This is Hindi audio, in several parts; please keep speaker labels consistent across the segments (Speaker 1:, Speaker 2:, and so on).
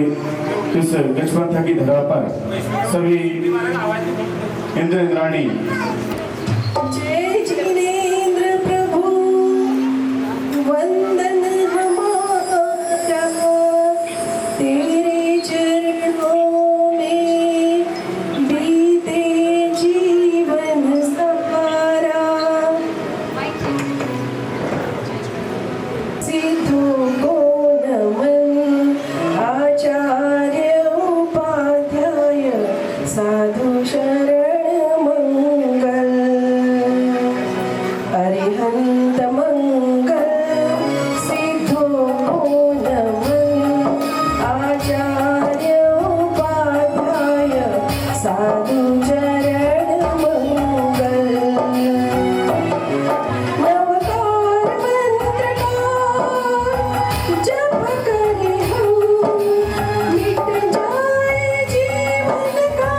Speaker 1: इस गजपंथा की धरा पर सभी इंद्र इंद्राणी
Speaker 2: जय जिनेन्द्र प्रभु वंदन हमारा तेरे चरणों में बीते जीवन सारा सिद्धों को नमन आचार्य उपाध्याय साधु शरण मंगल अरिहंत मंगल सिद्धों को नमन आचार्य उपाध्याय साधु चरण मंगल नवकार मंत्र का जप करें हम मिट जाए जीवन का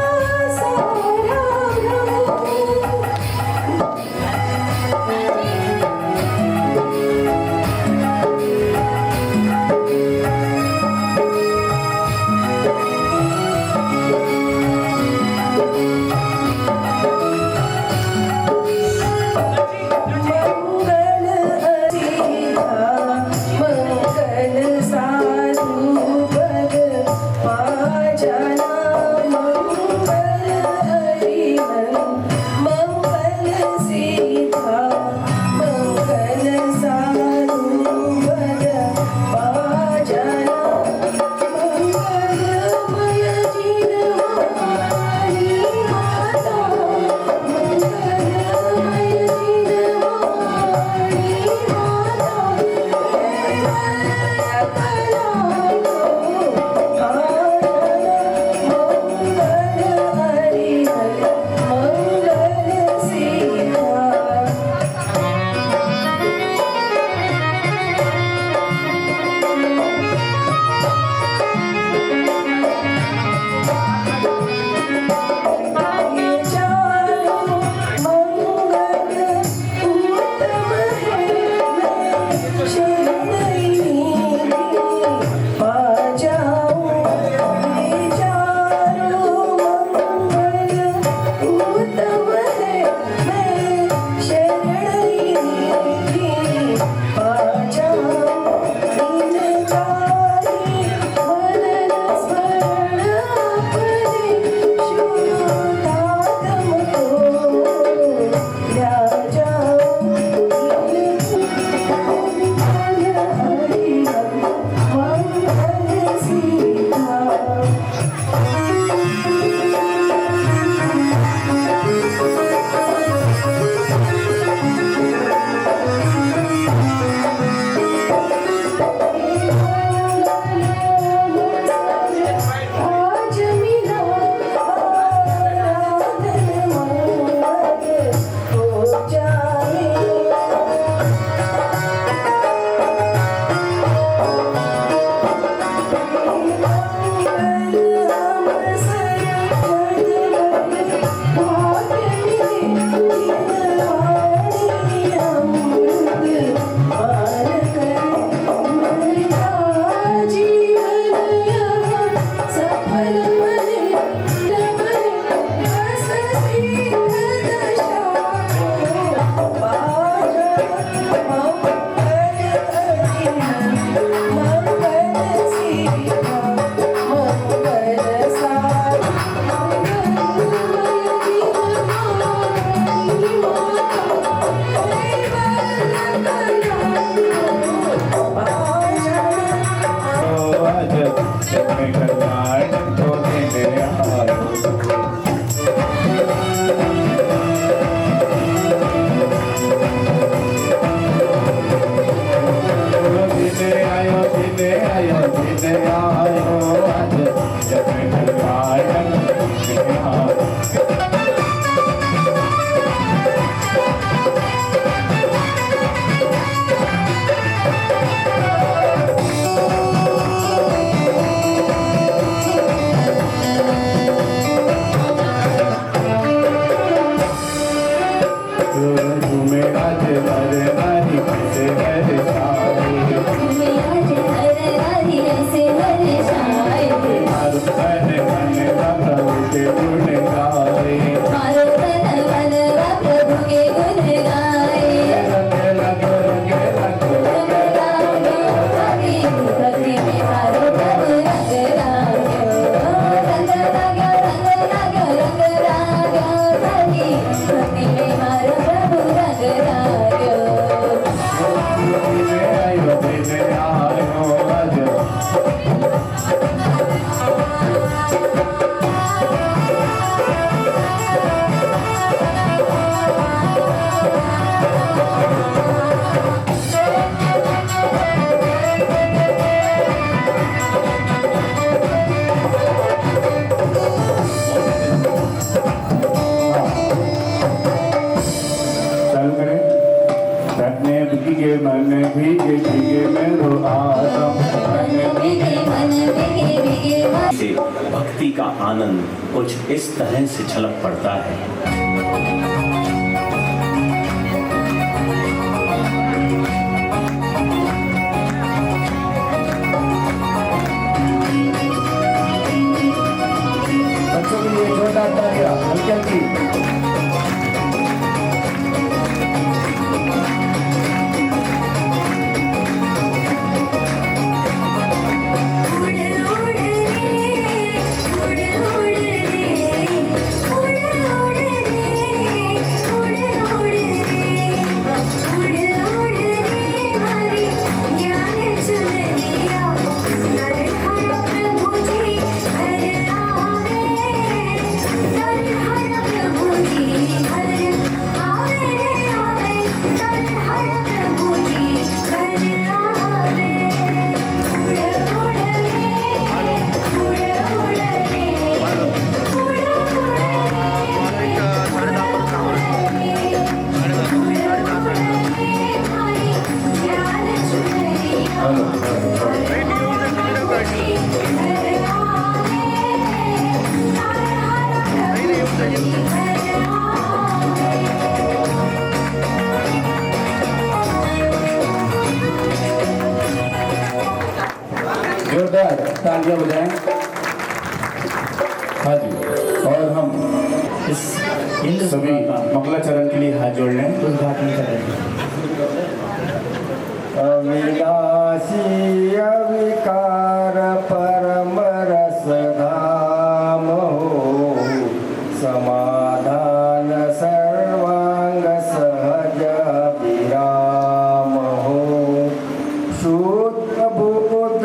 Speaker 1: के गुण गाए
Speaker 3: मारो तन मन प्रभु के गुण गाए
Speaker 1: रंगे लगे रंगे लगे
Speaker 3: भक्ति भक्ति में मारो प्रभु रंग राग्यो रंग राग्यो रंग राग्यो रंग राग्यो भक्ति भक्ति में मारो प्रभु रंग राग्यो
Speaker 1: चालू करें रटने भीगे मन भीगे भीगे मेरो आदम
Speaker 4: से भक्ति का आनंद कुछ इस तरह से छलक पड़ता है।
Speaker 1: बच्चों के लिए जोरदार तालियां हल्की हल्की जोरदार तालियां बजाएं। हाँ जी, और हम
Speaker 5: इस इंद्र
Speaker 1: सभी मंगलाचरण के लिए हाथ जोड़ लें।
Speaker 5: उद्घाटन करेंगे।
Speaker 6: अविनाशी अविकार परम रस धाम हो समाधान सर्वांग सहज विराम हो शुद्ध बुद्ध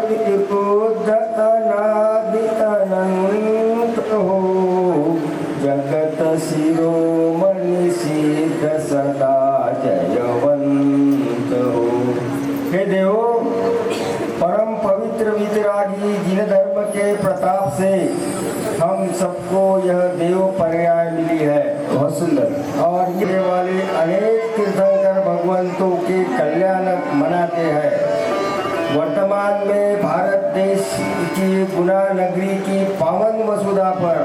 Speaker 6: विबुद्ध अनादि अनंत हो जगत शिरोमणि सिद्ध सदा जयवंत हो। हे देवो, परम पवित्र वितरागी जिन धर्म के प्रताप से हम सबको यह देव पर्याय मिली है,
Speaker 1: बहुत सुंदर।
Speaker 6: और ये वाले अनेक तीर्थंकर भगवंतों के कल्याणक मनाते हैं। वर्तमान में भारत देश की गुना नगरी की पावन वसुधा पर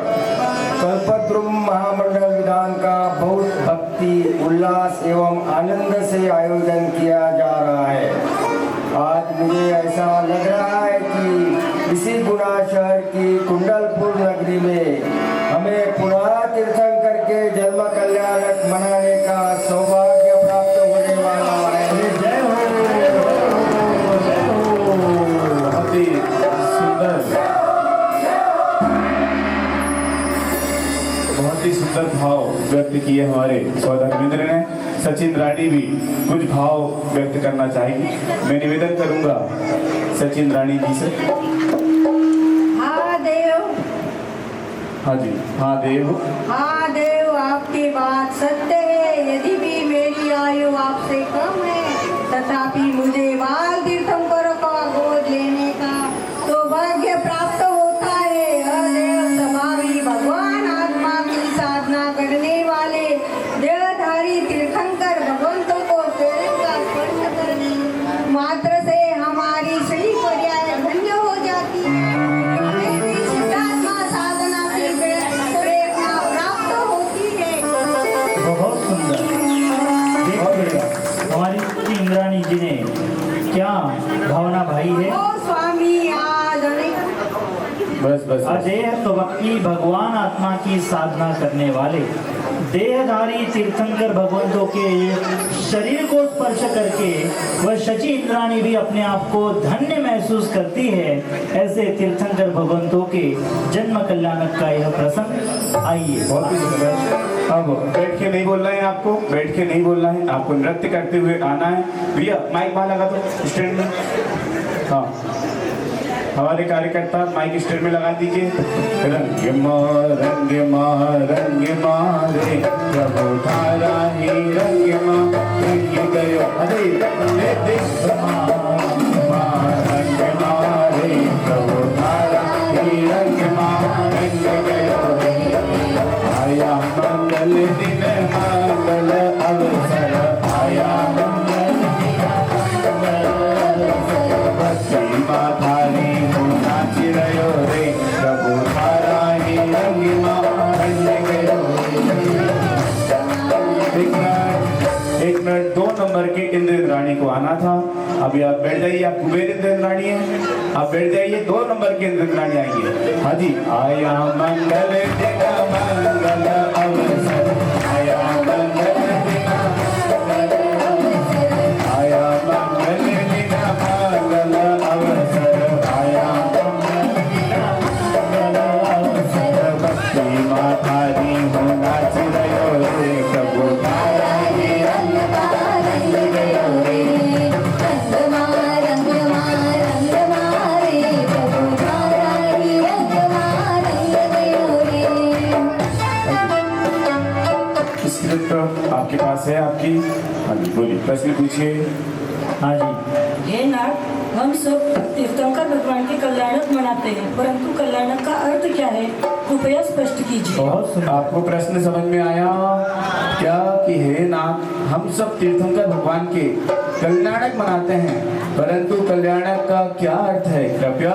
Speaker 6: कल्पद्रुम महामंडल विधान का बहुत भक्ति उल्लास एवं आनंद से आयोजन किया जा रहा है। आज मुझे ऐसा लग रहा है कि इसी गुना शहर की कुंडलपुर नगरी में हमें पुनः तीर्थंकर के जन्म कल्याणक मनाने का सौभाग्य प्राप्त होने वाला है। जय हो।
Speaker 1: बहुत ही सुंदर, बहुत ही सुंदर भाव व्यक्त किए हमारे सौधर्मेंद्र ने। सचिन रानी भी कुछ भाव व्यक्त करना चाहेगी। मैं निवेदन करूंगा सचिन रानी जी से।
Speaker 2: हाँ देव,
Speaker 1: हाँ जी, हाँ देव,
Speaker 2: हाँ देव, आपकी बात सत्य है। यदि भी मेरी आयु आपसे कम है, तथापि मुझे बाल तीर्थंकरों का गोद लेने का सौभाग्य प्राप्त होता है। हाँ देव, तमामी भगवान आत्मा की साधना करने वाले देवधारी तीर्थंकर भगवंतों को शरीर का स्पर्श करने मात्र से हमारी श्री पर्याय धन्य हो जाती है। हमें भी सिद्धात्मा साधना की प्रेरणा प्राप्त होती है।
Speaker 5: बहुत सुंदर। देखिए, हमारी इंद्राणी जी ने क्या देह तो की भगवान आत्मा की साधना करने वाले देहधारी तीर्थंकर भगवंतों के शरीर को स्पर्श करके वह शची इंद्राणी भी अपने आप को धन्य महसूस करती है। ऐसे तीर्थंकर भगवंतों के जन्म कल्याणक का यह प्रसंग। आइए
Speaker 1: बहुत ही सुंदर। अब बैठ के नहीं बोलना है आपको, बैठ के नहीं बोलना है आपको, नृत्य करते हुए आना है। भैया माइक वहाँ लगा दो स्टैंड में। हाँ, हमारे कार्यकर्ता माइक स्टैंड में लगा दीजिए। रंग मारे प्रभु धारा ही रंग गयो। अरे रंग मारे प्रभु धारा ही रंग गयो। आया मंगल दिन मंगल अवसर, आया मंगल दिन मंगल अवसर। भक्ति माधारी नाच रयो रे प्रभु धारा ही रंग गयो। एक मिनट 2 नंबर के इंद्र इंद्राणी को आना था। अभी आप बैठ जाइए, आप कुबेर इंद्र इंद्राणी है, आप बैठ जाइए। 2 नंबर के इंद्र इंद्राणी आएंगे। हाँ जी, आया मंगल दिन मंगल अवसर, आया मंगल दिन आया मंगल दिन मंगल अवसर, आया मंगल दिन मंगल अवसर। भक्ति माधारी हो नाच रयो रे प्रभु धारा ही रंग गयो रे। आपके पास है आपकी। हाँ जी बोलिए, प्रश्न पूछिए।
Speaker 5: हाँ जी।
Speaker 7: हे नाथ, हम सब तीर्थंकर भगवान के कल्याणक मनाते हैं, परंतु कल्याणक का अर्थ क्या है, कृपया स्पष्ट कीजिए।
Speaker 5: बहुत सुंदर।
Speaker 1: आपको प्रश्न समझ में आया क्या कि हे नाथ, हम सब तीर्थंकर भगवान के कल्याणक मनाते हैं, परंतु कल्याणक का क्या अर्थ है, कृपया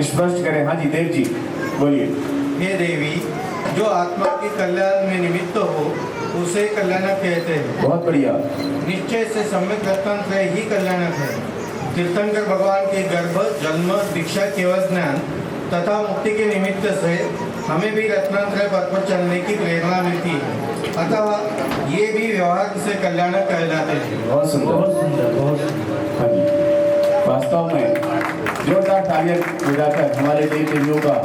Speaker 1: स्पष्ट करें। हाँ जी देव जी बोलिए।
Speaker 8: हे देवी, जो आत्मा के कल्याण में निमित्त हो उसे कल्याणक कहते हैं।
Speaker 1: बहुत बढ़िया।
Speaker 8: निश्चय से सम्यक रत्नात्रय ही कल्याणक है। तीर्थंकर भगवान के गर्भ, जन्म, दीक्षा, केवल ज्ञान तथा मुक्ति के निमित्त से हमें भी रत्नात्रय पथ पर चलने की प्रेरणा मिलती है, अतः ये भी व्यवहार से कल्याणक कहलाते हैं।
Speaker 1: बहुत सुंदर,
Speaker 5: बहुत सुंदर, बहुत सुंदर।
Speaker 1: हाँ जी, वास्तव में जोरदार तालियां बजाकर हमारे देव देवियों का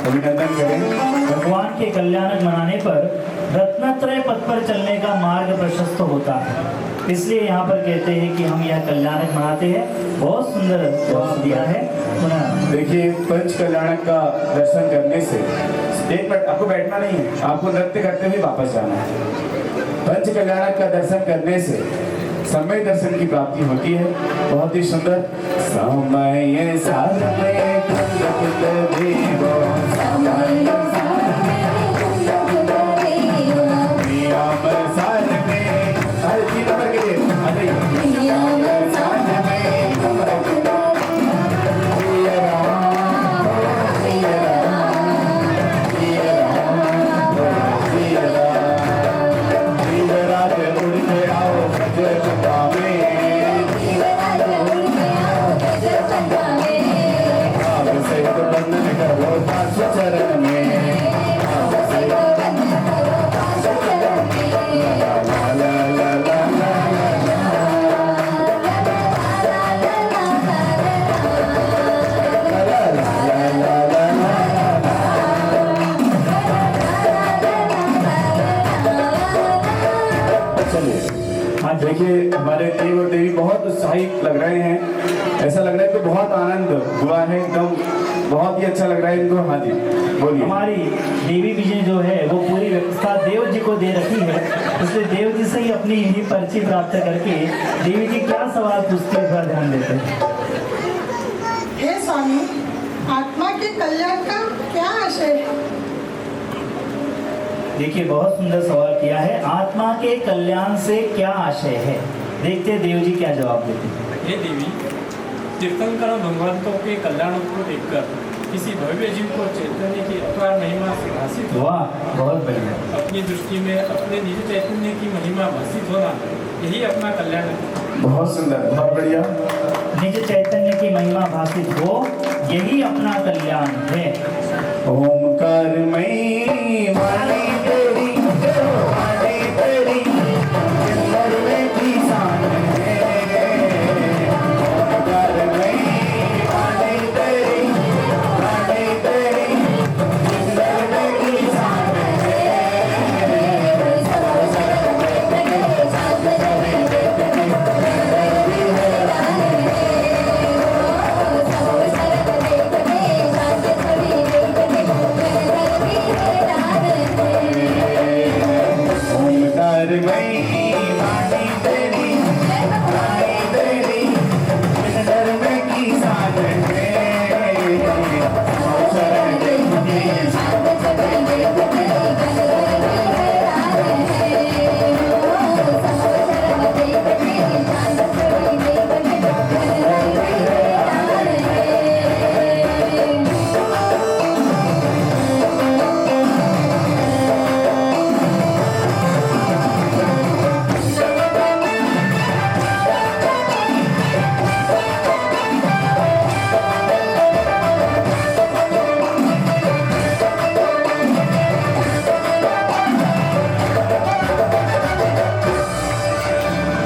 Speaker 1: अभिनंदन करें।
Speaker 5: भगवान के कल्याणक मनाने पर रत्नत्रय पथ पर चलने का मार्ग प्रशस्त होता है, इसलिए यहाँ पर कहते हैं कि हम यह कल्याणक मनाते हैं। बहुत सुंदर जवाब दिया है।
Speaker 1: देखिए, पंच कल्याणक का दर्शन करने से, एक मिनट आपको बैठना नहीं है, आपको नृत्य करते हुए वापस जाना है। पंच कल्याणक का दर्शन करने से समय दर्शन की प्राप्ति होती है। बहुत ही सुंदर। समय साल में कुंद कुंद देवो, नियम साल में हर चीज नंबर के लिए नियम साल में चरण में देखिए, हमारे देव और देवी बहुत उत्साहित लग रहे हैं। ऐसा लग रहा है कि बहुत आनंद हुआ है, एकदम बहुत ही अच्छा लग रहा है इनको। हाँ जी बोलिए।
Speaker 5: हमारी देवी विजय जो है वो पूरी व्यवस्था देव जी को दे रखी है, इसलिए देव जी से ही अपनी यही पर्ची प्राप्त करके देवी जी क्या सवाल पूछते हैं, थोड़ा ध्यान देते हैं।
Speaker 7: हे स्वामी, आत्मा के कल्याण का क्या आशय है?
Speaker 5: देखिए, बहुत सुंदर सवाल किया है। आत्मा के कल्याण से क्या आशय है, देखते हैं देव जी क्या जवाब देते हैं।
Speaker 9: हे देवी, तीर्थंकर भगवंतों के कल्याण को देखकर किसी भव्य जीव को चैतन्य की अपार महिमा से भाषित हो,
Speaker 5: वाह, बहुत बढ़िया।
Speaker 9: अपनी दृष्टि में अपने निज चैतन्य की महिमा भाषित होना, यही अपना कल्याण है।
Speaker 1: बहुत सुंदर, बहुत बढ़िया।
Speaker 5: निज चैतन्य की महिमा भाषित हो, यही अपना कल्याण है।
Speaker 1: ओम ओंकारमयी वाणी तेरी वाणी तेरी जिंदर में की शान है। ओंकारमयी वाणी तेरी जिंदर में की शान है। ओंकारमयी वाणी तेरी जिंदर में की शान है। शरण देवी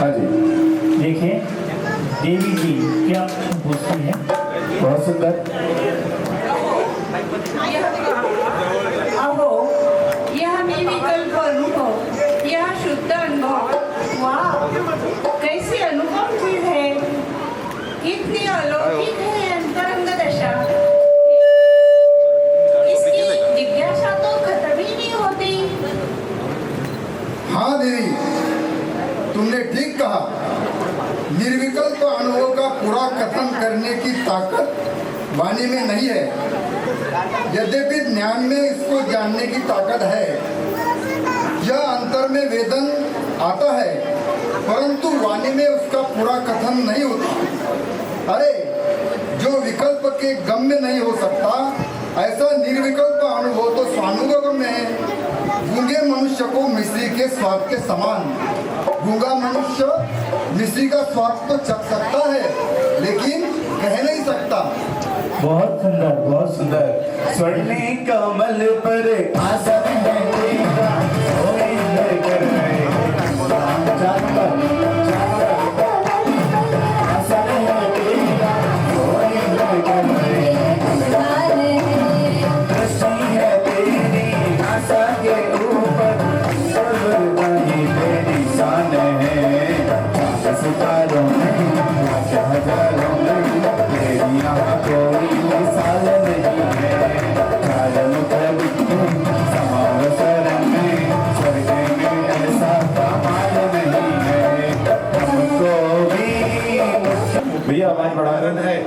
Speaker 1: हाँ जी,
Speaker 5: देखिए देवी जी क्या पूछती है।
Speaker 1: बहुत सुंदर।
Speaker 2: अहो यह निर्विकल्प अनुभव, यह शुद्ध अनुभव, वाह कैसी अनुपम चीज है, कितनी अलौकिक है अंतरंग दशा। इसकी जिज्ञासा तो खत्म ही नहीं होती।
Speaker 10: हाँ देवी, तुमने ठीक कहा। निर्विकल्प अनुभव का पूरा कथन करने की ताकत वाणी में नहीं है, यद्यपि ज्ञान में इसको जानने की ताकत है। यह अंतर में वेदन आता है, परंतु वाणी में उसका पूरा कथन नहीं होता। अरे जो विकल्प के गम्य नहीं हो सकता, ऐसा निर्विकल्प अनुभव तो स्वानुभव में है। गूंगे मनुष्य को मिश्री के स्वाद के समान। गूंगा मनुष्य मिश्री का स्वाद तो चख सकता है, लेकिन कह नहीं सकता।
Speaker 5: बहुत सुंदर, बहुत
Speaker 1: सुंदर। स्वर्ण कमल पर आसन है तेरा, कोई लेकर आए। आसन है तेरा, कोई लेकर आए। दृष्टि है तेरी आशा के ऊपर, सर्वदाई तेरी शान है। सितारों में हजारों में तेरी यहाँ कोई मिसाल नहीं है। कालम प्रभु समावसर में स्वर्ग में ऐसा कमाल नहीं है। हमको भी भैया आवाज बढ़ा रहे हैं।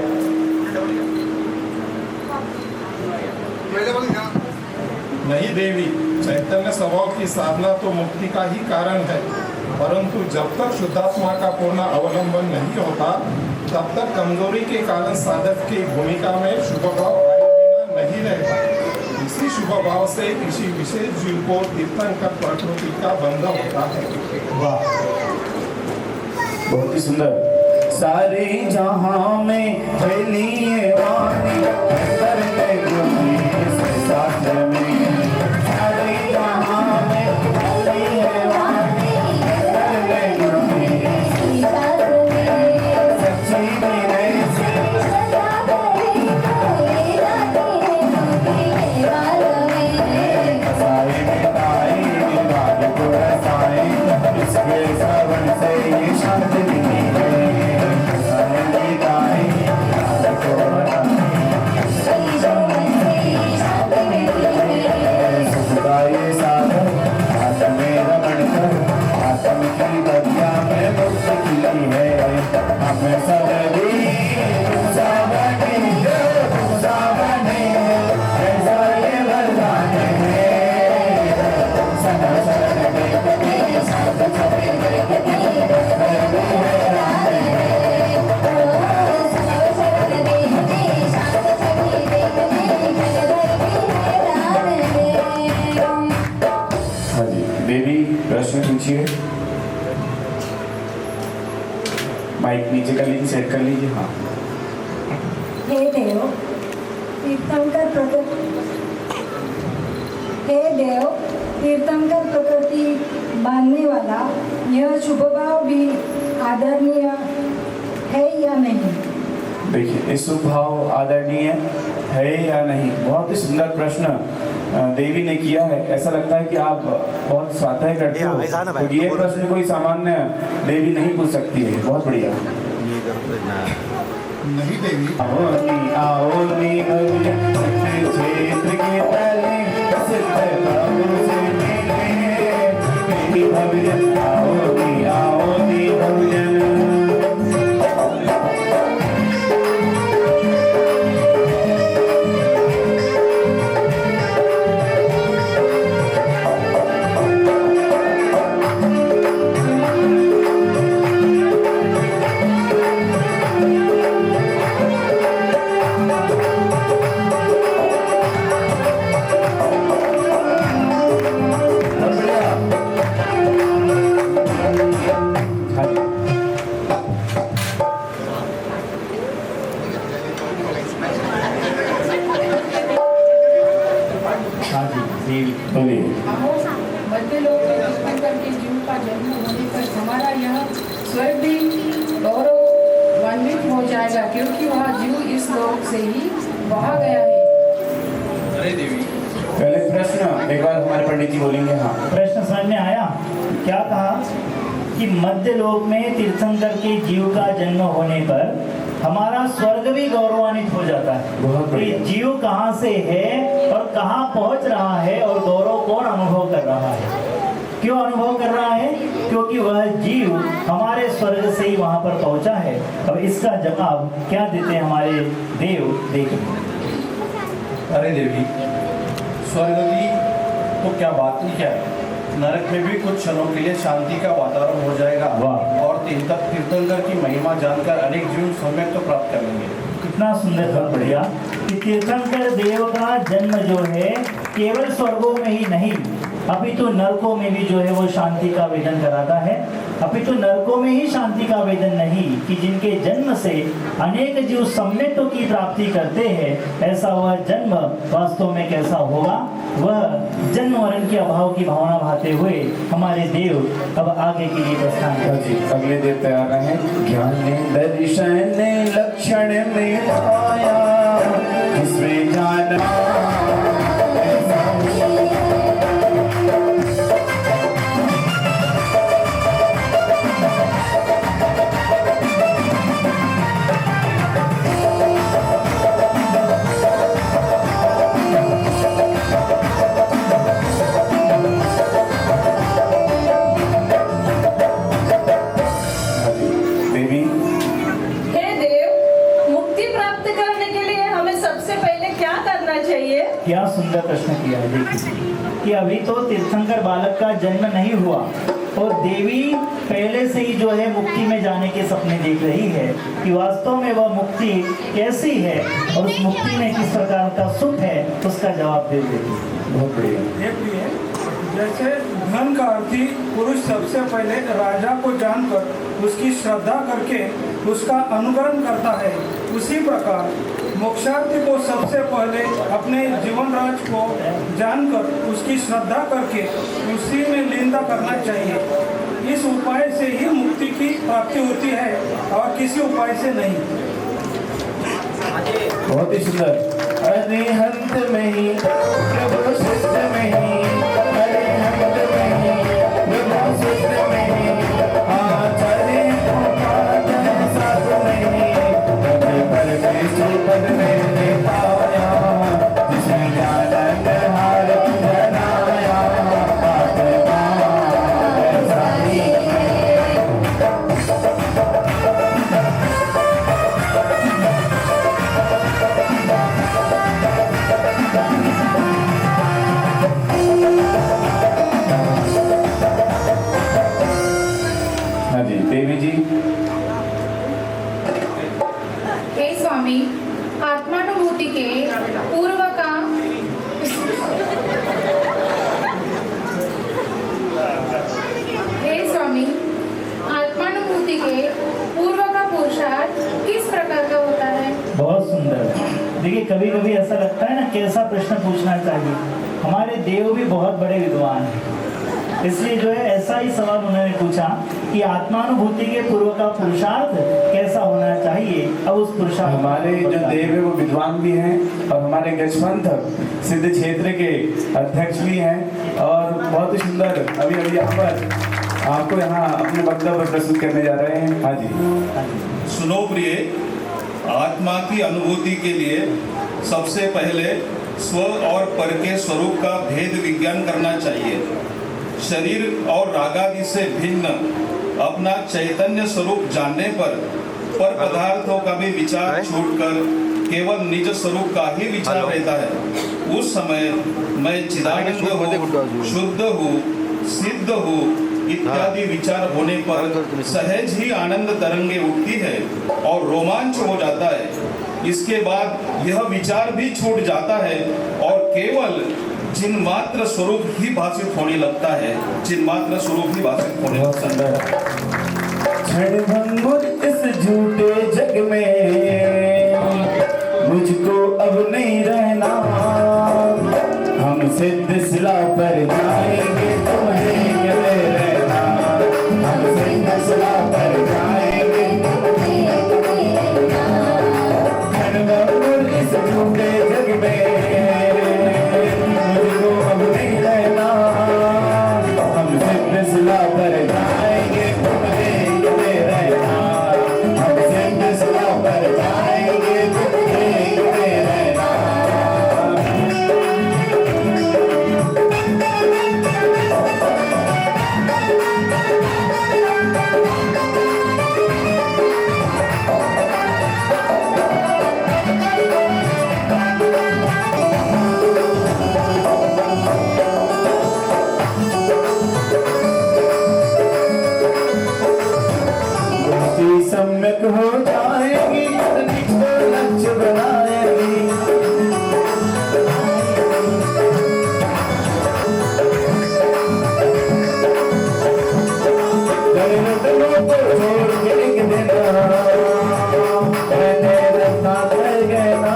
Speaker 11: नहीं देवी, चैतन्य स्वभाव की साधना तो मुक्ति का ही कारण है, परंतु जब तक शुद्धात्मा का पूर्ण अवलंबन नहीं होता, तब तक कमजोरी के कारण साधक की भूमिका में शुभ भाव आए बिना नहीं रहता। इसी शुभ भाव से किसी विशेष जीव को तीर्थंकर प्रकृति का बंध होता है।
Speaker 5: वाह,
Speaker 1: बहुत ही सुंदर। सारे जहां में फैली ये वाणी, करते गुनी इस शास्त्र में। सारे जहां में फैली ये वाणी, करते गुनी इस शास्त्र में। सच्ची मेरे से साए में ताई राग को रसाए, इसके श्रवण से ये शांति मिली है। प्रश्न पूछिए। माइक नीचे कर लीजिए, सेट कर लीजिए। हाँ,
Speaker 7: हे देव, तीर्थंकर हे देव, तीर्थंकर प्रकृति बांधने वाला यह शुभ भाव भी आदरणीय है या नहीं?
Speaker 1: देखिए, ये शुभ भाव आदरणीय है या नहीं, बहुत ही सुंदर प्रश्न देवी ने किया है। ऐसा लगता है कि आप बहुत स्वाध्याय करते हो, तो ये प्रश्न कोई सामान्य देवी नहीं पूछ सकती है। बहुत बढ़िया।
Speaker 10: नहीं देवी,
Speaker 1: आओ नी क्षेत्र के तले सिद्ध बाबू से मिले भजन, आओ नी भजन।
Speaker 12: मध्य लोक में तीर्थंकर के जीव का जन्म होने पर हमारा यह स्वर्ग भी गौरवान्वित हो जाएगा, क्योंकि वह जीव इस लोक से ही वहा गया है।
Speaker 8: अरे देवी,
Speaker 1: पहले प्रश्न एक बार हमारे पंडित जी बोलेंगे। हाँ,
Speaker 5: प्रश्न समझ में आया? क्या कहा कि मध्य लोक में तीर्थंकर के जीव का जन्म होने पर हमारा स्वर्ग भी गौरवान्वित हो जाता है।
Speaker 1: बहुत
Speaker 5: ये जीव कहाँ से है और कहाँ पहुँच रहा है और गौरव कौन अनुभव कर रहा है? क्यों अनुभव कर रहा है? क्योंकि वह जीव हमारे स्वर्ग से ही वहाँ पर पहुँचा है। अब इसका जवाब क्या देते हैं हमारे देव, देखिए।
Speaker 8: अरे देवी, स्वर्ग की तो क्या बात ही क्या है, नरक में भी कुछ क्षणों के लिए शांति का वातावरण हो जाएगा।
Speaker 5: वाह।
Speaker 8: और तीर्थंकर की महिमा जानकर अनेक जीव सम्यक तो प्राप्त कर लेंगे।
Speaker 5: कितना सुंदर, बहुत बढ़िया कि तीर्थंकर देव का जन्म जो है केवल स्वर्गों में ही नहीं, अपितु नरकों में भी जो है वो शांति का वेदन कराता है। अपितु नरकों में ही शांति का वेदन नहीं कि जिनके जन्म से अनेक जीव सम्यक्तों की प्राप्ति करते हैं, ऐसा वह जन्म वास्तव में कैसा होगा, वह जन्म मरण के अभाव की भावना भाते हुए हमारे देव अब आगे के लिए प्रस्थान करते हैं।
Speaker 1: अगले देव तैयार रहे। ज्ञान दर्शन लक्षण में आया, जिसमें जाना
Speaker 5: क्या सुंदर प्रश्न किया है। देखिए कि अभी तो तीर्थंकर बालक का जन्म नहीं हुआ और देवी पहले से ही जो है मुक्ति में जाने के सपने देख रही है कि वास्तव में वह मुक्ति कैसी है और उस मुक्ति में किस प्रकार का सुख है, उसका जवाब दे देती है।
Speaker 1: बहुत बढ़िया।
Speaker 13: देखिए, जैसे धन का अर्थी पुरुष सबसे पहले राजा को जानकर उसकी श्रद्धा करके उसका अनुकरण करता है, उसी प्रकार मोक्षार्थी को सबसे पहले अपने जीवन राज को जानकर उसकी श्रद्धा करके उसी में लीनता करना चाहिए। इस उपाय से ही मुक्ति की प्राप्ति होती है और किसी उपाय से नहीं।
Speaker 1: बहुत ही सुंदर। अरिहंत में ही प्रभु सिद्ध में ही, अरिहंत में ही प्रभु सिद्ध में ही, आचार्य साध में ही, पर पद में पाया, जिसमें ज्ञान हार जनाया, ऐसा ही देवी जी।
Speaker 12: हे स्वामी, आत्मानुभूति के पूर्व का हे स्वामी, आत्मानुभूति के पूर्व का पुरुषार्थ किस प्रकार का होता है?
Speaker 5: बहुत सुंदर। देखिए, कभी कभी ऐसा लगता है ना, कैसा प्रश्न पूछना चाहिए। हमारे देव भी बहुत बड़े विद्वान हैं, इसलिए जो है ऐसा ही सवाल उन्होंने पूछा कि आत्मानुभूति के पूर्व का पुरुषार्थ कैसा होना चाहिए। अब उस पुरुषार्थ
Speaker 1: हमारे जो देव है वो विद्वान भी हैं और हमारे गजपंथ सिद्ध क्षेत्र के अध्यक्ष भी हैं और बहुत ही सुंदर अभी यहाँ पर आपको यहाँ अपने वक्तव्य प्रस्तुत करने जा रहे हैं। हाँ जी।
Speaker 14: सुनो प्रिय, आत्मा की अनुभूति के लिए सबसे पहले स्व और पर के स्वरूप का भेद विज्ञान करना चाहिए। शरीर और रागादि से भिन्न अपना चैतन्य स्वरूप जानने पर पदार्थों का भी विचार छूटकर केवल निज स्वरूप का ही विचार रहता है। उस समय मैं चिदानंद हूँ, शुद्ध हूँ, सिद्ध हूँ इत्यादि विचार होने पर सहज ही आनंद तरंगे उठती है और रोमांच हो जाता है। इसके बाद यह विचार भी छूट जाता है और केवल चिन्मात्र स्वरूप ही भाषित होने लगता है। चिन्मात्र स्वरूप ही भाषित होने लगता है।
Speaker 1: क्षण भंगुर इस झूठे जग में मुझको अब नहीं रहना, हम सिद्ध शिला पर जाएंगे तुम्हें मिले रहना, हम सिद्ध शिला पर जाएंगे तुम्हें मिले रहना। क्षण भंगुर इस झूठे जग में मुझको अब नहीं रहना, हम सिद्ध शिला पर जाएंगे तुम्हें मिले रहना, हम सिद्ध शिला पर जाएंगे तुम्हें मिले रहना। सम्यक हो जाएगी तो लक्ष्य बनाएगी, दर्दों को छोड़ के एक दिन मैंने रखा कर गया,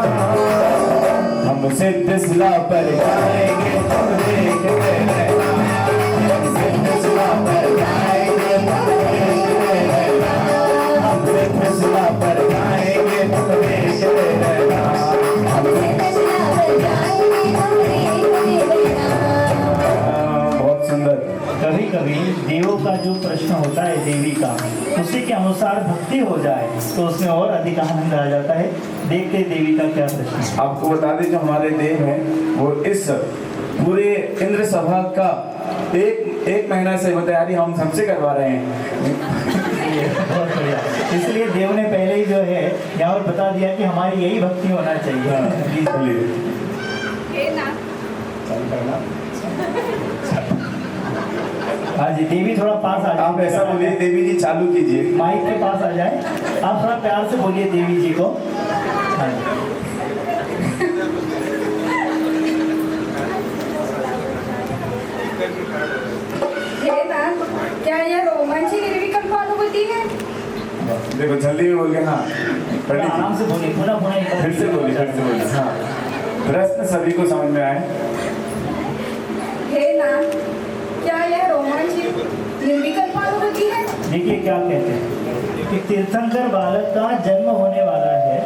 Speaker 1: हम सिद्ध शिला पर जाएंगे तुम देखते रहना, हम सिद्ध शिला पर जाएंगे तुम देखते रहना, हम सिद्ध शिला पर जाएंगे तुम देखते रहना, हम सिद्ध शिला पर जाएंगे तुम देखते रहना। बहुत सुंदर।
Speaker 5: कभी कभी देवों का जो प्रश्न होता है देवी का, उसी के अनुसार भक्ति हो जाए तो उसमें और अधिक आनंद आ जाता है। देखते देवी का क्या प्रश्न है।
Speaker 1: आपको बता दें जो हमारे देव हैं वो इस पूरे इंद्र सभा का एक महीना से तैयारी हम सबसे करवा रहे हैं।
Speaker 5: बहुत बढ़िया। इसलिए देव ने पहले ही जो है यहाँ पर बता दिया कि हमारी यही भक्ति होना चाहिए।
Speaker 1: प्लीज बोलिए।
Speaker 5: हाँ जी, देवी थोड़ा पास आ जाए।
Speaker 1: आप ऐसा बोलिए, देवी जी चालू कीजिए,
Speaker 5: माइक के पास आ जाए। आप थोड़ा प्यार से बोलिए देवी जी को। हाँ जी।
Speaker 12: हे नाथ, क्या यह रोमांची निर्विकल्प अनुभूति है?
Speaker 1: देखो जल्दी में बोल के। हाँ
Speaker 5: आराम से बोलिए, पुनः
Speaker 1: फिर से बोलिए। हाँ, प्रश्न सभी को समझ में आए।
Speaker 12: हे नाथ, क्या यह रोमांची निर्विकल्प अनुभूति है?
Speaker 5: देखिए क्या कहते हैं कि तीर्थंकर बालक का जन्म होने वाला है,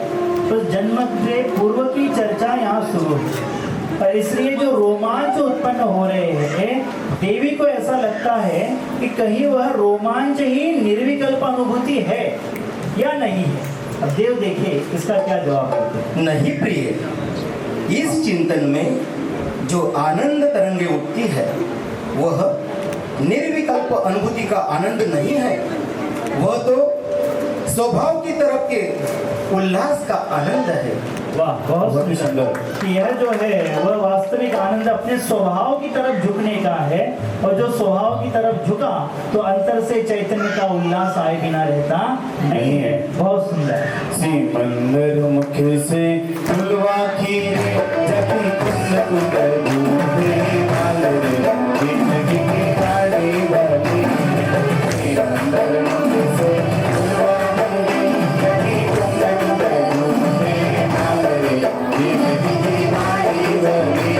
Speaker 5: तो जन्म के पूर्व की चर्चा यहाँ शुरू है और इसलिए जो रोमांच उत्पन्न हो रहे हैं, देवी को ऐसा लगता है कि कहीं वह रोमांच ही निर्विकल्प अनुभूति है या नहीं है। अब देव देखिए इसका क्या जवाब है।
Speaker 6: नहीं प्रिय, इस चिंतन में जो आनंद तरंगे उठती है वह निर्विकल्प अनुभूति का आनंद नहीं है, वह तो स्वभाव की तरफ के उल्लास का आनंद है।
Speaker 5: वाह, बहुत सुंदर। कि यह जो है वह वास्तविक आनंद अपने स्वभाव की तरफ झुकने का है, और जो स्वभाव की तरफ झुका तो अंतर से चैतन्य का उल्लास आए बिना रहता नहीं है। बहुत सुंदर।
Speaker 1: सिमंदर मुख से फुलवा खीरे जति कुंद कुंद दूधे वाले जिंदगी की गाड़ी वाली। सिमंदर मुख से फुलवा खीरे जति कुंद कुंद दूधे वाले जिंदगी की गाड़ी वाली।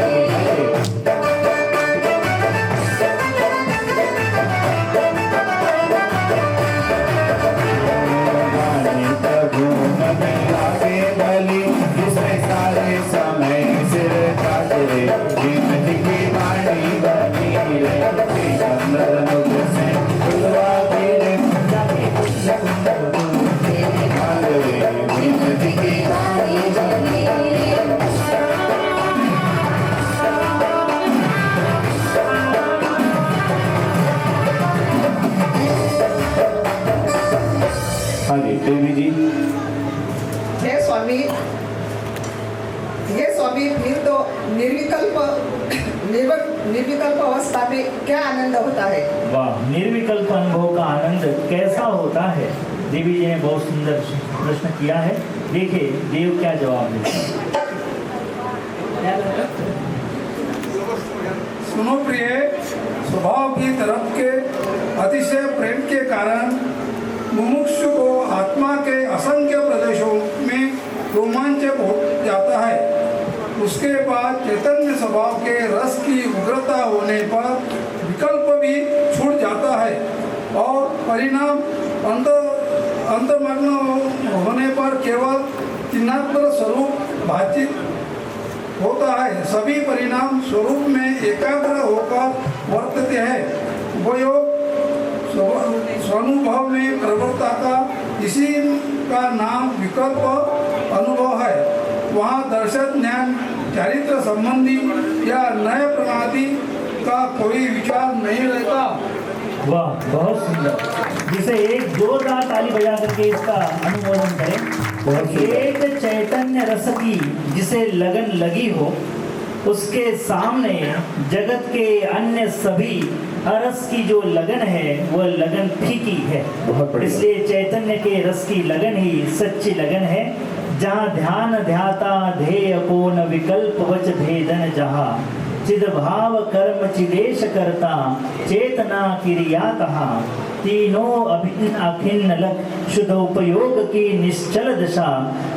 Speaker 1: देवी जी।
Speaker 15: हे स्वामी, फिर तो निर्विकल्प अवस्था में क्या आनंद होता है?
Speaker 5: वाह, निर्विकल्प अनुभव का आनंद कैसा होता है? देवी जी ने बहुत सुंदर प्रश्न किया है। देखिए देव क्या जवाब देते हैं।
Speaker 13: सुनो प्रिय, स्वभाव की तरफ के अतिशय प्रेम के कारण मुमुक्षु को आत्मा के असंख्य प्रदेशों में रोमांचक हो जाता है। उसके बाद चैतन्य स्वभाव के रस की उग्रता होने पर विकल्प भी छूट जाता है और परिणाम अंतर्मग्न होने पर केवल चिन्हात्मक स्वरूप भाषित होता है। सभी परिणाम स्वरूप में एकाग्र होकर वर्तते हैं। उपयोग स्वानुभव में प्रवृत्ता का इसी का नाम विकल्प अनुभव है। वहाँ दर्शन, ज्ञान, चारित्र संबंधी या नए प्रणाली का कोई विचार नहीं रहता।
Speaker 5: वाह, बहुत सुंदर। जिसे एक जोरदार ताली बजा करके इसका अनुमोदन करें। एक चैतन्य रस की जिसे लगन लगी हो, उसके सामने जगत के अन्य सभी रस की जो लगन है वह लगन फीकी है। इसलिए चैतन्य के रस की लगन ही सच्ची लगन है। जहाँ ध्यान ध्याता ध्येय को न विकल्प वच भेदन जहाँ, चिद भाव कर्म चिदेश करता चेतना क्रिया तहा, तीनों अभिन्न अखिन्न लक शुद्ध उपयोग की निश्चल दशा,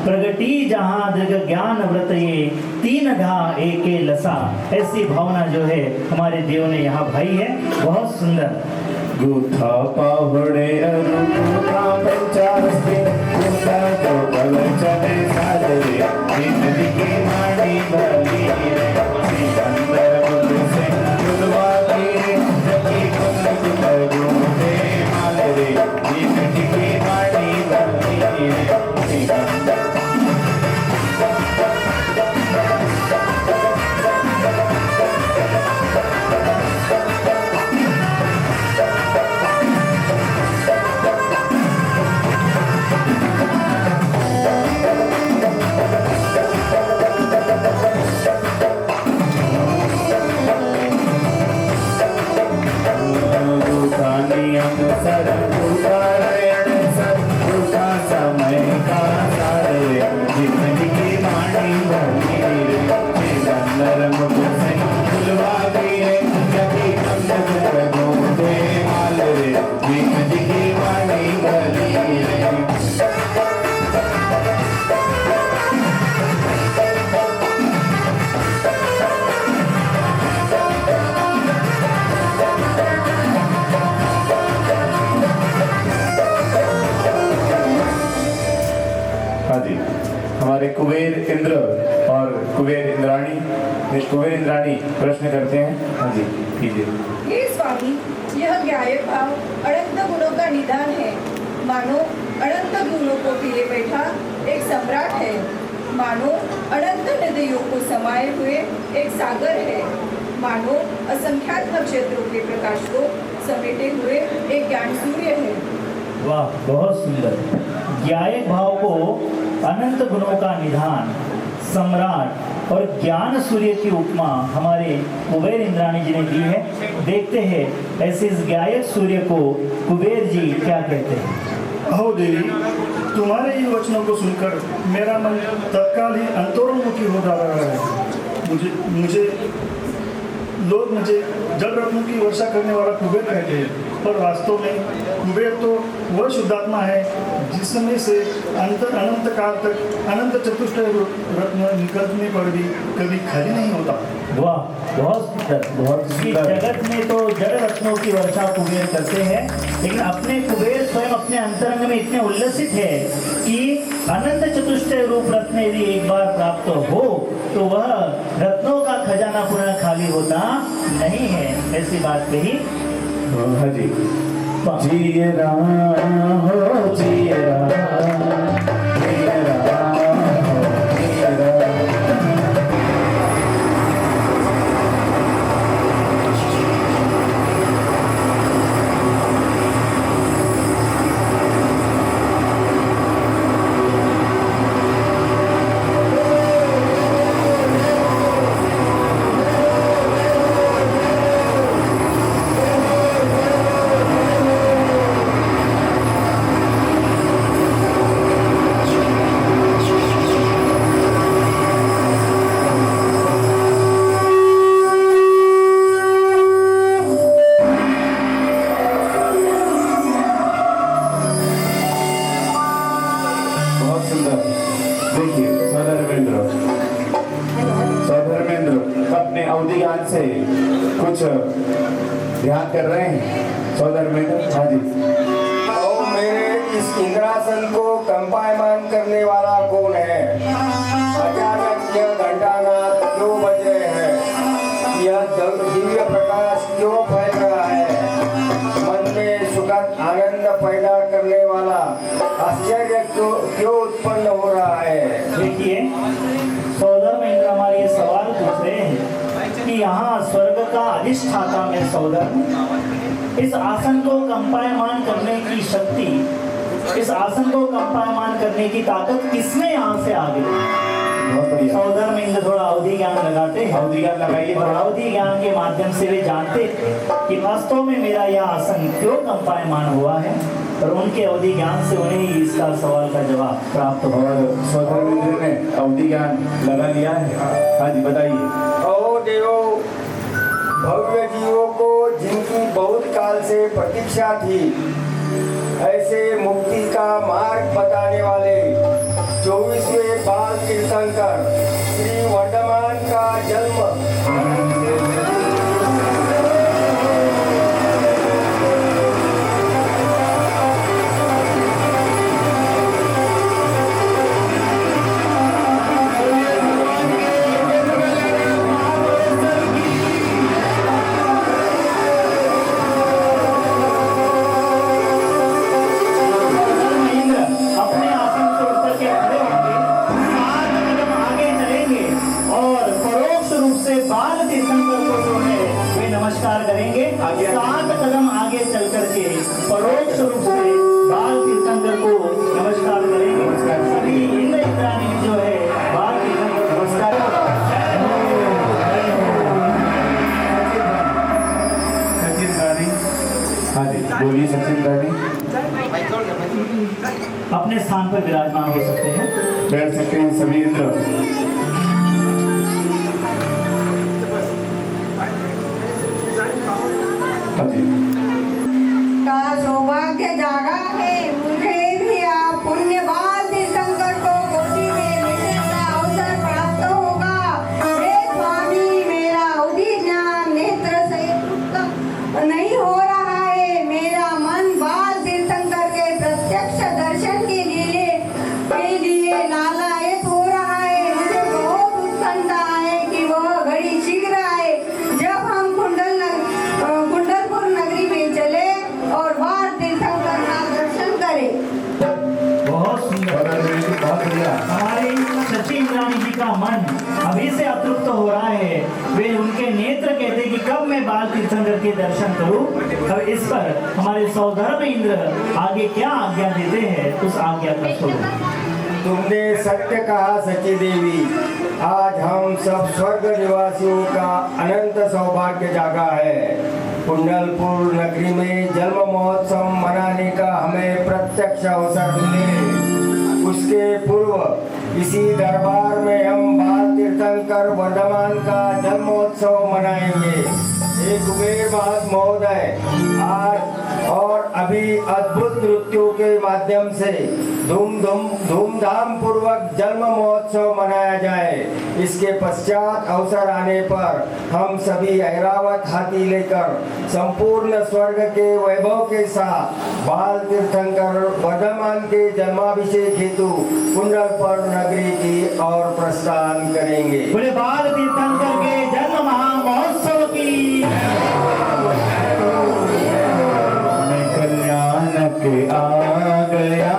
Speaker 5: प्रगति जहाँ दृग ज्ञान व्रत ये तीन धा एके लसा। ऐसी भावना जो है हमारे देव ने यहाँ भाई है, बहुत सुंदर।
Speaker 1: गुथा पावड़े अरुणा पंचास्ते गुथा तो कवचने साधे जिंदगी की मानी भली रे सिकंदर बुद्ध से गुदवा के जकी कुंद गुदे माल रे जिंदगी की मानी भली रे सिकंदर। हमारे कुबेर इंद्र और कुबेर इंद्राणी प्रश्न करते हैं। हाँ जी, कीजिए।
Speaker 2: हे स्वामी, यह ज्ञाय भाव अनंत गुणों का निदान है। मानो अनंत गुणों को लिए बैठा एक सम्राट है। मानो अनंत नदियों को समाये हुए एक सागर है। मानो असंख्यात नक्षत्रों के प्रकाश को समेटे हुए एक ज्ञान सूर्य है।
Speaker 5: वाह, बहुत सुंदर। ज्ञाय भाव को अनंत गुणों का निधान, सम्राट और ज्ञान सूर्य की उपमा हमारे कुबेर इंद्राणी जी ने दी है। देखते हैं ऐसे इस ज्ञायक सूर्य को कुबेर जी क्या कहते हैं।
Speaker 13: अहो देवी, तुम्हारे इन वचनों को सुनकर मेरा मन तत्काल ही अंतरोन्मुखी हो जा रहा है। लोग मुझे जल रत्नों की वर्षा करने वाला कुबेर कहते हैं, पर वास्तव में कुबेर तो वह शुद्धात्मा है जिसमें से अनंत काल तक अनंत चतुष्टय रत्न निकलने पर भी कभी खाली नहीं होता।
Speaker 5: वाह, बहुत सुंदर, बहुत सुंदर। जगत में तो जल रत्नों की वर्षा कुबेर करते हैं, लेकिन अपने कुबेर स्वयं अपने अंतरंग में इतने उल्लसित है कि अनंत चतुष्टय रूप रत्न यदि एक बार प्राप्त हो तो वह रत्नों का खजाना पुनः खाली होता नहीं है। ऐसी बात कही।
Speaker 1: हाँ जी। जिए राम हो जिए राम, जिए राम हो जिए राम। कुछ ध्यान कर रहे हैं सौदर में? हाँ जी।
Speaker 6: और मेरे इस इंद्रासन को कंपायमान करने वाला कौन है? अचानक यह घंटानाद क्यों बज रहे हैं? यह दिव्य प्रकाश क्यों फैल रहा है? मन में सुखद आनंद पैदा करने वाला आश्चर्य क्यों उत्पन्न हो रहा है?
Speaker 5: देखिए सौदर में इंद्र हमारे ये सवाल पूछ रहे हैं कि यहाँ स्वर्ग का अधिष्ठाता में सौदर, इस आसन को कंपायमान करने की शक्ति, इस आसन को कंपायमान करने की ताकत किसमें यहाँ से आ गई? सौदर में इंद्र थोड़ा अवधि ज्ञान लगाते हैं, अवधि ज्ञान लगाइए, और अवधि ज्ञान के माध्यम से वे जानते कि वास्तव में मेरा यह आसन क्यों कंपायमान हुआ है, और उनके अवधि ज्ञान से उन्हें ही इसका सवाल का जवाब प्राप्त हुआ।
Speaker 1: और सौदर इंद्र ने अवधि ज्ञान लगा लिया है। हाँ जी बताइए।
Speaker 6: ओ देवो, भव्य जीवों को जिनकी बहुत काल से प्रतीक्षा थी, ऐसे मुक्ति का मार्ग बताने वाले 24वें बाल तीर्थंकर श्री वर्धमान का जन्म
Speaker 5: करेंगे। 7 कदम आगे चल करके परोक्ष रूप से बाल तीर्थंकर को नमस्कार करेंगे। सभी इंद्र इंद्राणी जो है बाल तीर्थंकर को नमस्कार।
Speaker 1: सचिन रानी, हाँ जी बोलिए। सचिन रानी
Speaker 5: अपने स्थान पर विराजमान हो सकते हैं,
Speaker 1: बैठ सकते हैं सभी इंद्र।
Speaker 2: का सौभाग्य जागा है, मुझे भी आप पुण्य बाल तीर्थंकर को गोदी में लेने का अवसर प्राप्त होगा। हे स्वामी, मेरा अवधि ज्ञान नेत्र से नहीं हो रहा है। मेरा मन बाल तीर्थंकर के प्रत्यक्ष दर्शन के लिए लालायित हो रहा है। मुझे बहुत उत्कंठा है कि वह घड़ी शीघ्र आए जब हम कुंडलपुर नगरी में चले और बाल तीर्थंकर का दर्शन करें।
Speaker 5: बहुत सुंदर,
Speaker 1: बहुत बढ़िया।
Speaker 5: हमारी सची इंद्राणी जी का मन अभी से अतृप्त हो रहा है। वे उनके नेत्र कहते हैं कि कब मैं बाल तीर्थंकर के दर्शन करूं। अब इस पर हमारे सौधर्म इंद्र आगे क्या आज्ञा देते हैं, उस आज्ञा का सुनो।
Speaker 6: तुमने सत्य कहा सची देवी, आज हम सब स्वर्ग निवासियों का अनंत सौभाग्य जागा है। कुंडलपुर नगरी में जन्म महोत्सव मनाने का हमें प्रत्यक्ष अवसर मिले। उसके पूर्व इसी दरबार में हम बाल तीर्थंकर वर्धमान का जन्मोत्सव मनाएंगे। हे कुबेर महोदय, आज और अभी अद्भुत नृत्यों के माध्यम से धूमधाम पूर्वक जन्म महोत्सव मनाया जाए। इसके पश्चात अवसर आने पर हम सभी ऐरावत हाथी लेकर संपूर्ण स्वर्ग के वैभव के साथ बाल तीर्थंकर वर्धमान के जन्माभिषेक हेतु कुंडलपुर नगरी की ओर प्रस्थान करेंगे।
Speaker 5: बोले बाल तीर्थंकर के जन्म महामहोत्सव की
Speaker 1: कल्याण के आ गया।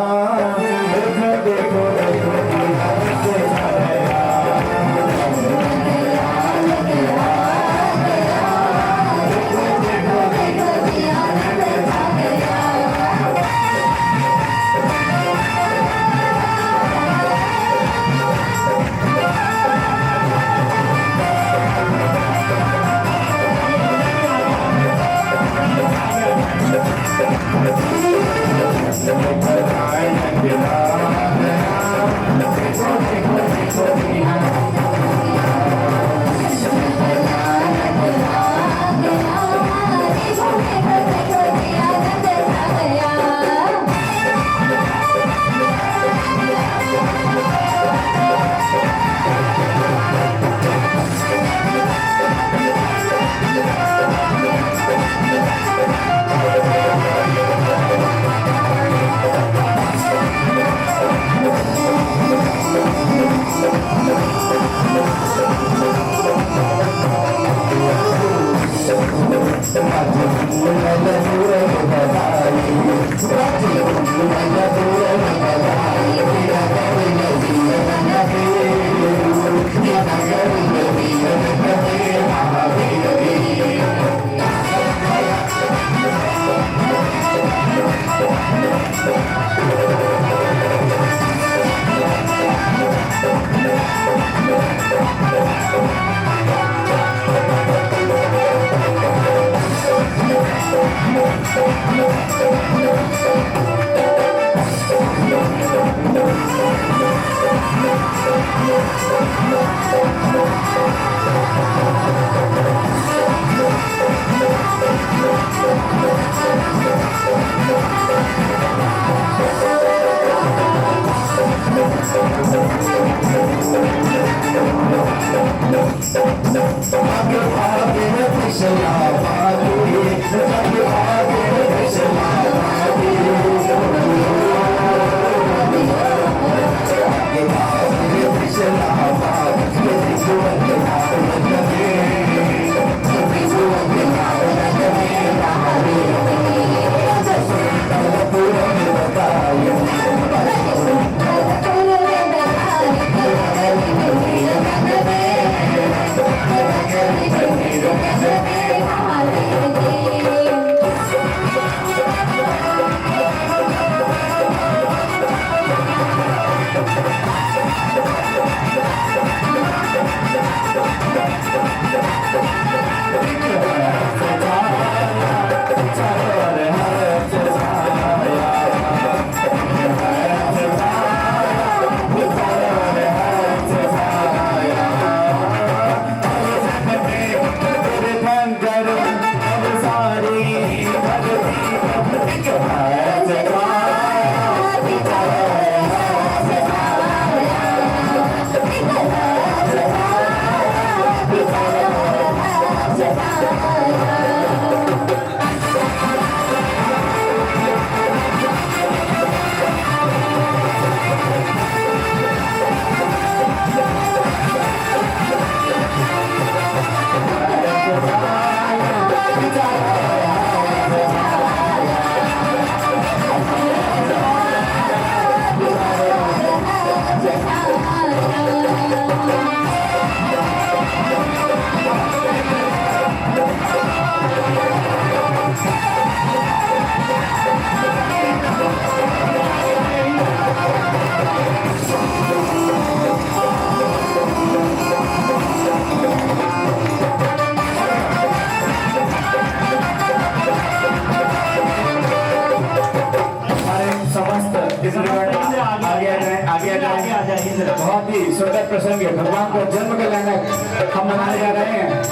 Speaker 1: बहुत ही सुंदर प्रसंग है। भगवान को जन्म कल्याणक हम मनाने जा रहे हैं।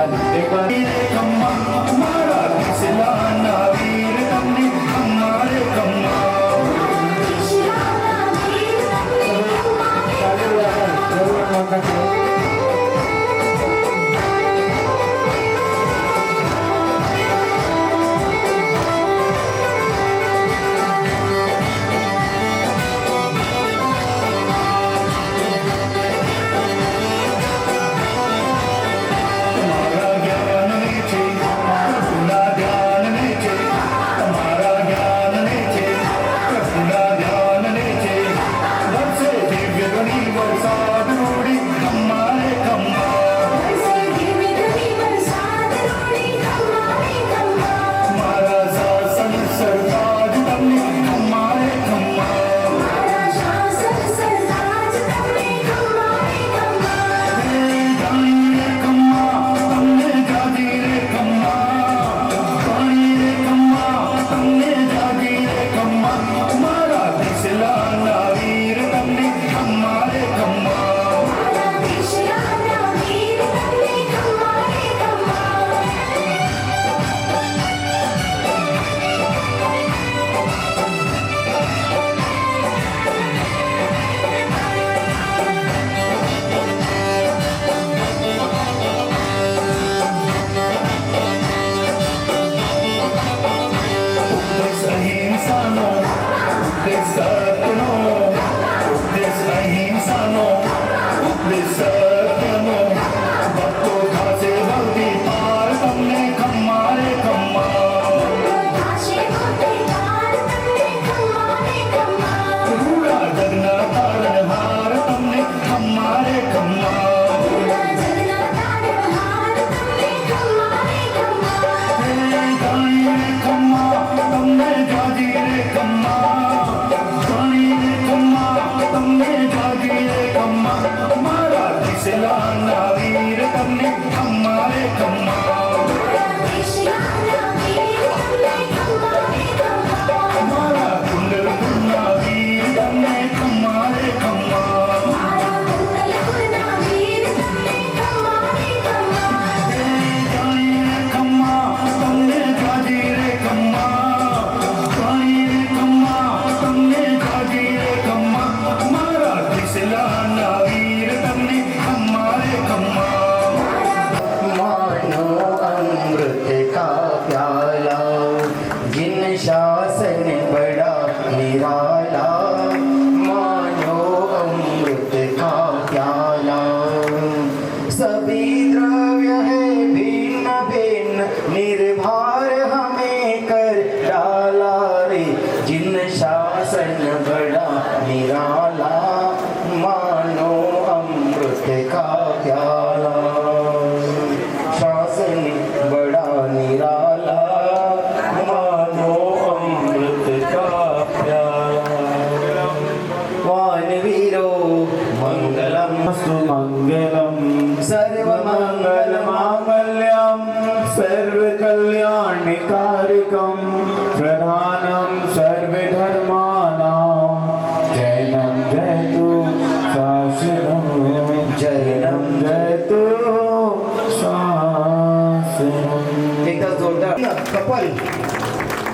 Speaker 1: हाल एक बार
Speaker 16: कम्मा मारा किसला नावीर तमने हमारे कम्मा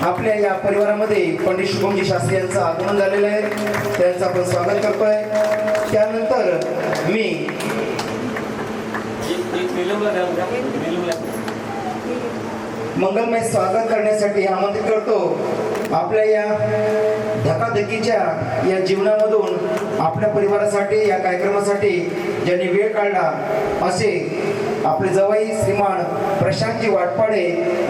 Speaker 17: आपल्या या परिवारामध्ये पंडित शुभमजी शास्त्री यांचं आगमन झालेलं आहे, त्यांचं आपण स्वागत करतोय. त्यानंतर मी मंगलमय स्वागत करण्यासाठी आमंत्रित करतो. आपल्या या धकाधकीच्या या जीवनामधून आपल्या परिवारासाठी या कार्यक्रमासाठी ज्यांनी वेळ काढला असे आपले जवाई श्रीमान प्रशांतजी वाटपाडे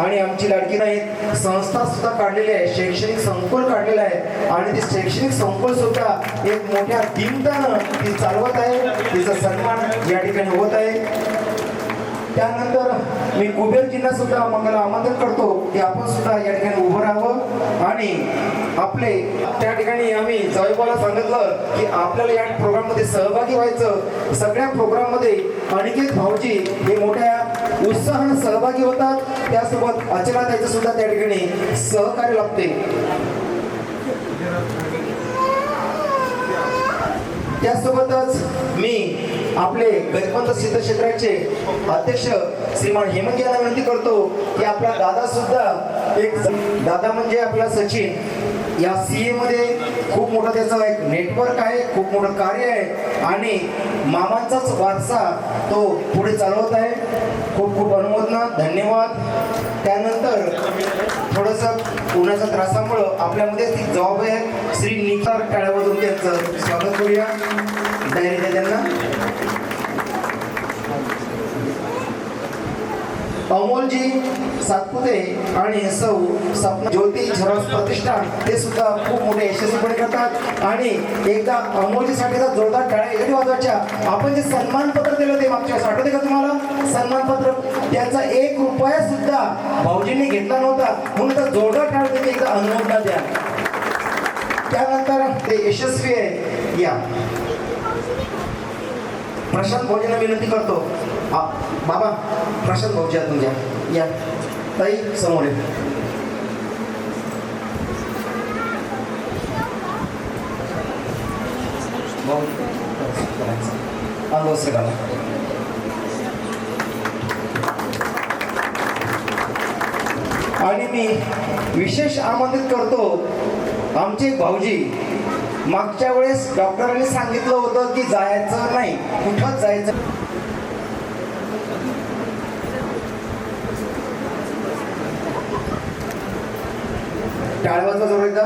Speaker 17: आणि आमची लाडकी नाहीत संस्था सुद्धा काढलेली आहे, शैक्षणिक संकुल काढलेलं आहे आणि ते शैक्षणिक संकुल सुद्धा एक मोठ्या दिमतानं ती चालवत आहे, तिचा सन्मान या ठिकाणी होत आहे. त्यानंतर मी कुबेरजींना सुद्धा मंगला आमंत्रित करतो की आपण सुद्धा या ठिकाणी उभं राहावं आणि आपले त्या ठिकाणी आम्ही जवळपाला सांगितलं की आपल्याला या प्रोग्राममध्ये सहभागी व्हायचं. सगळ्या प्रोग्राममध्ये अनिकेत भाऊजी हे मोठ्या उत्साहानं सहभागी होतात, त्यासोबत अचला त्याचं सुद्धा त्या ठिकाणी सहकार्य लागते. त्यासोबतच मी आपले गजपंत सिद्ध क्षेत्राचे अध्यक्ष श्रीमान हेमंत यांना विनंती करतो की आपला दादा सुद्धा एक दादा म्हणजे आपला सचिन या सीए मध्ये खूप मोठं त्याचं एक नेटवर्क आहे, खूप मोठं कार्य आहे आणि मामांचाच वारसा तो पुढे चालवत आहे. खूप खूप अनुमोदना, धन्यवाद. त्यानंतर थोडंसं उन्हाच्या त्रासामुळं आपल्यामध्ये ती जबाब आहे श्री निखार टाळ्यामधून त्यांचं स्वागत करूया. डायरेक्ट त्यांना अमोलजी सातपुते आणि सौ सपना ज्योती झेरॉक्स प्रतिष्ठान ते सुद्धा खूप मोठे यशस्वीपणे करतात. आणि एकदा अमोलजीसाठीचा जोरदार टाळ्या एवढी वाजवायच्या. आपण जे सन्मानपत्र दिलं ते मागच्या वेळेस आठवते का तुम्हाला? सन्मानपत्र त्याचा 1 रुपया सुद्धा भाऊजींनी घेतला नव्हता, म्हणून तर जोरदार टाळ्या देते एकदा अनुमोदना द्या. त्यानंतर ते यशस्वी आहे या प्रशांत भाऊजींना विनंती करतो. बाबा प्रशांत भाऊजी तुमच्या या ताई समोर आहे. आणि मी विशेष आमंत्रित करतो आमचे भाऊजी. मागच्या वेळेस डॉक्टरांनी सांगितलं होतं की जायचं नाही, कुठंच जायचं. टाळवाचा जोर एकदा.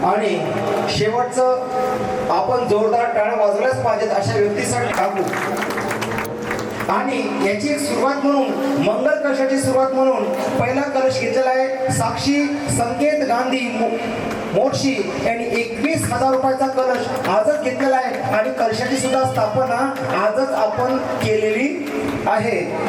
Speaker 17: आणि शेवटचं आपण जोरदार टाळ्या वाजवल्याच पाहिजेत अशा व्यक्तीसाठी टाकू. आणि याची एक सुरुवात म्हणून मंगल कलशाची सुरुवात म्हणून पहिला कलश घेतलेला आहे साक्षी संकेत गांधी मोर्शी यांनी 21,000 रुपयाचा कलश आजच घेतलेला आहे आणि कलशाची सुद्धा स्थापना आजच आपण केलेली आहे.